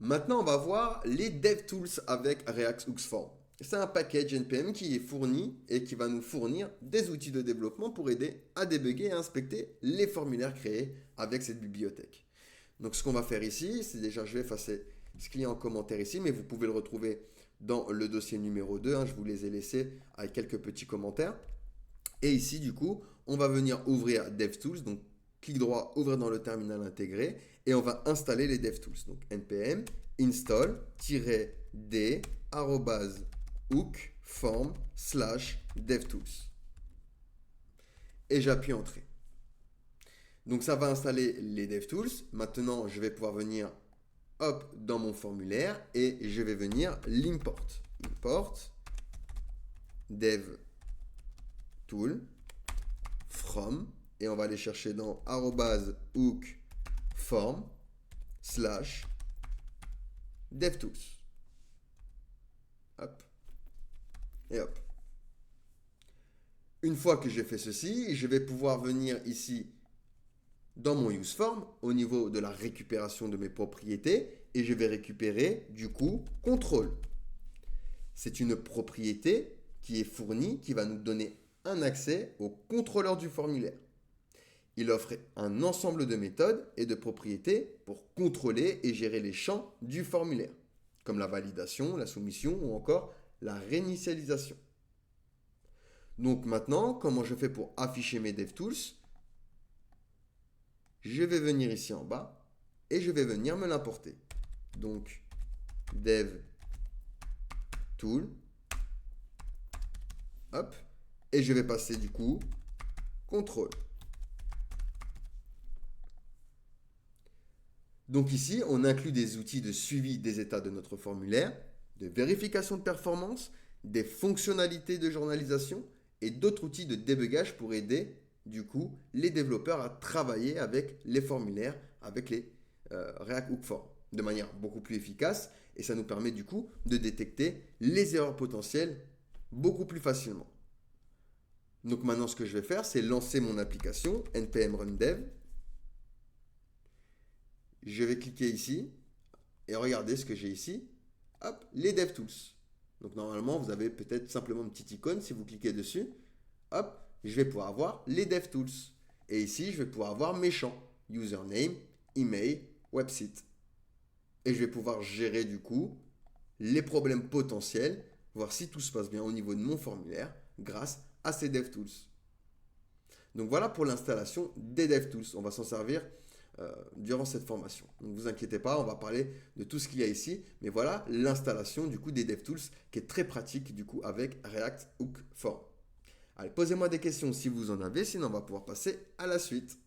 Maintenant, on va voir les DevTools avec React Hooks Form. C'est un package NPM qui est fourni et qui va nous fournir des outils de développement pour aider à débugger et à inspecter les formulaires créés avec cette bibliothèque. Donc ce qu'on va faire ici, c'est déjà, je vais effacer ce qu'il y a en commentaire ici, mais vous pouvez le retrouver dans le dossier numéro 2. Je vous les ai laissés avec quelques petits commentaires. Et ici, du coup, on va venir ouvrir DevTools. Donc, clic droit, ouvrir dans le terminal intégré. Et on va installer les DevTools. Donc, npm install-d hook form /devtools. Et j'appuie Entrée. Donc, ça va installer les DevTools. Maintenant, je vais pouvoir venir hop, dans mon formulaire et je vais venir l'import. Import dev tool from et on va aller chercher dans @hook form /devtools. Hop et hop. Une fois que j'ai fait ceci, je vais pouvoir venir ici dans mon useForm au niveau de la récupération de mes propriétés et je vais récupérer du coup contrôle. C'est une propriété qui est fournie, qui va nous donner un accès au contrôleur du formulaire. Il offre un ensemble de méthodes et de propriétés pour contrôler et gérer les champs du formulaire, comme la validation, la soumission ou encore la réinitialisation. Donc maintenant, comment je fais pour afficher mes DevTools? Je vais venir ici en bas et je vais venir me l'importer. Donc, DevTool, hop, et je vais passer du coup contrôle. Donc ici, on inclut des outils de suivi des états de notre formulaire, de vérification de performance, des fonctionnalités de journalisation et d'autres outils de débugage pour aider du coup les développeurs à travailler avec les formulaires, avec les React Hook Form de manière beaucoup plus efficace et ça nous permet du coup de détecter les erreurs potentielles beaucoup plus facilement. Donc maintenant ce que je vais faire, c'est lancer mon application npm run dev. Je vais cliquer ici et regardez ce que j'ai ici. Hop, les DevTools. Donc normalement, vous avez peut-être simplement une petite icône. Si vous cliquez dessus, hop, je vais pouvoir avoir les DevTools. Et ici, je vais pouvoir avoir mes champs. Username, email, website. Et je vais pouvoir gérer du coup les problèmes potentiels, voir si tout se passe bien au niveau de mon formulaire grâce à ces DevTools. Donc voilà pour l'installation des DevTools. On va s'en servir durant cette formation. Donc ne vous inquiétez pas, on va parler de tout ce qu'il y a ici, mais voilà l'installation du coup des DevTools qui est très pratique du coup avec React Hook Form. Allez, posez-moi des questions si vous en avez, sinon on va pouvoir passer à la suite.